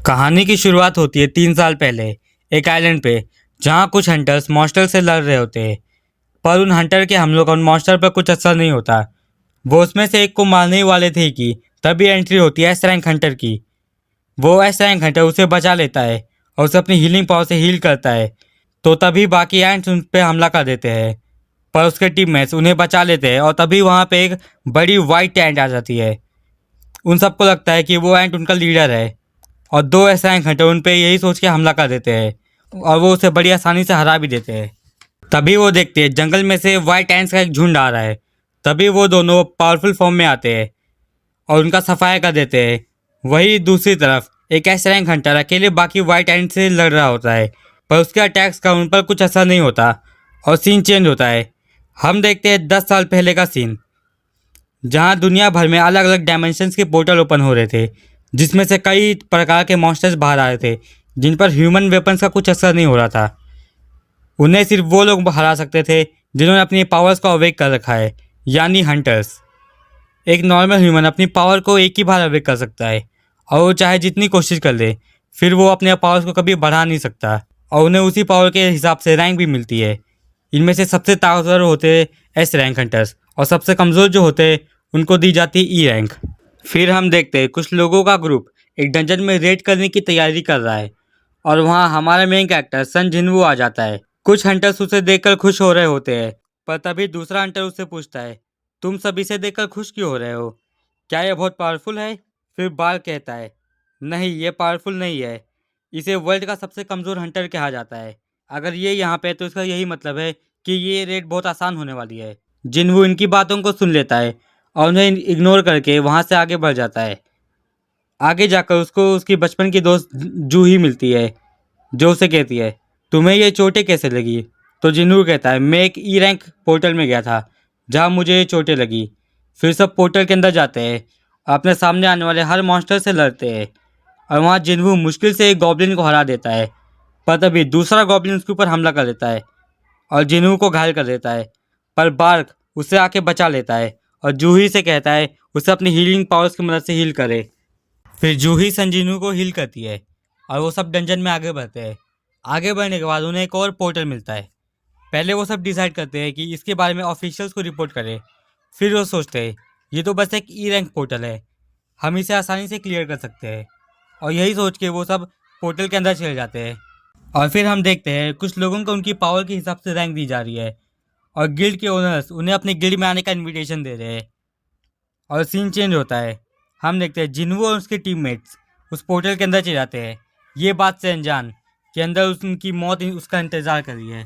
कहानी की शुरुआत होती है 3 साल पहले एक आइलैंड पे, जहाँ कुछ हंटर्स मॉन्स्टर से लड़ रहे होते हैं। पर उन हंटर के हमलों का उन मॉन्स्टर पर कुछ असर नहीं होता। वो उसमें से एक को मारने ही वाले थे कि तभी एंट्री होती है एस रैंक हंटर की। वो एस रैंक हंटर उसे बचा लेता है और उसे अपनी हीलिंग पावर से हील करता है। तो तभी बाकी एंट्स उन पर हमला कर देते हैं, पर उसके टीममेट्स उन्हें बचा लेते हैं और तभी वहाँ पे एक बड़ी वाइट एंट आ जाती है। उन सबको लगता है कि वो एंट उनका लीडर है और दो ऐसा घंटे उन पे यही सोच के हमला कर देते हैं और वो उसे बड़ी आसानी से हरा भी देते हैं। तभी वो देखते हैं जंगल में से वाइट एंट्स का एक झुंड आ रहा है। तभी वो दोनों पावरफुल फॉर्म में आते हैं और उनका सफाया कर देते हैं। वही दूसरी तरफ एक एस रैंक हंटर अकेले बाकी वाइट एंट से लड़ रहा होता है, पर उसके अटैक्स का उन पर कुछ असर नहीं होता और सीन चेंज होता है। हम देखते हैं 10 साल पहले का सीन, जहाँ दुनिया भर में अलग अलग डायमेंशंस के पोर्टल ओपन हो रहे थे, जिसमें से कई प्रकार के मॉन्स्टर्स बाहर आ रहे थे जिन पर ह्यूमन वेपन्स का कुछ असर नहीं हो रहा था। उन्हें सिर्फ वो लोग हरा सकते थे जिन्होंने अपनी पावर्स को अवेक कर रखा है, यानी हंटर्स। एक नॉर्मल ह्यूमन अपनी पावर को एक ही बार अवेक कर सकता है और वो चाहे जितनी कोशिश कर ले, फिर वो अपने पावर्स को कभी बढ़ा नहीं सकता और उन्हें उसी पावर के हिसाब से रैंक भी मिलती है। इनमें से सबसे ताकतवर होते एस रैंक हंटर्स और सबसे कमज़ोर जो होते उनको दी जाती ई रैंक। फिर हम देखते हैं कुछ लोगों का ग्रुप एक डंजन में रेड करने की तैयारी कर रहा है और वहाँ हमारा मेन कैरेक्टर सन जिनवू आ जाता है। कुछ हंटर्स उसे देखकर खुश हो रहे होते हैं, पर तभी दूसरा हंटर उससे पूछता है, तुम सब इसे देखकर खुश क्यों हो रहे हो? क्या ये बहुत पावरफुल है? फिर बाल कहता है, नहीं ये पावरफुल नहीं है, इसे वर्ल्ड का सबसे कमज़ोर हंटर कहा जाता है। अगर ये यहाँ पे है तो इसका यही मतलब है कि ये रेड बहुत आसान होने वाली है। जिनवू इनकी बातों को सुन लेता है और उन्हें इग्नोर करके वहाँ से आगे बढ़ जाता है। आगे जाकर उसको उसकी बचपन की दोस्त जूही मिलती है, जो उसे कहती है, तुम्हें ये चोटें कैसे लगी? तो जिन्नू कहता है, मैं एक ई रैंक पोर्टल में गया था जहाँ मुझे ये चोटें लगी। फिर सब पोर्टल के अंदर जाते हैं और अपने सामने आने वाले हर मॉन्स्टर से लड़ते हैं और वहाँ जिन्नू मुश्किल से एक गॉब्लिन को हरा देता है। पर तभी दूसरा गॉब्लिन उसके ऊपर हमला कर देता है और जिन्नू को घायल कर देता है। पर बार्क उससे आके बचा लेता है और जूही से कहता है उसे अपनी हीलिंग पावर्स की मदद से हील करे। फिर जूही संजीनू को हील करती है और वो सब डंजन में आगे बढ़ते हैं। आगे बढ़ने के बाद उन्हें एक और पोर्टल मिलता है। पहले वो सब डिसाइड करते हैं कि इसके बारे में ऑफिशियल्स को रिपोर्ट करें। फिर वो सोचते हैं ये तो बस एक ई रैंक पोर्टल है, हम इसे आसानी से क्लियर कर सकते हैं। और यही सोच के वो सब पोर्टल के अंदर चले जाते हैं। और फिर हम देखते हैं कुछ लोगों को उनकी पावर के हिसाब से रैंक दी जा रही है और गिल्ड के ओनर्स उन्हें अपने गिल्ड में आने का इन्विटेशन दे रहे हैं। और सीन चेंज होता है। हम देखते हैं जिन्वू और उसके टीममेट्स उस पोर्टल के अंदर चले जाते हैं, ये बात से अनजान कि अंदर उनकी मौत उसका इंतज़ार कर रही है।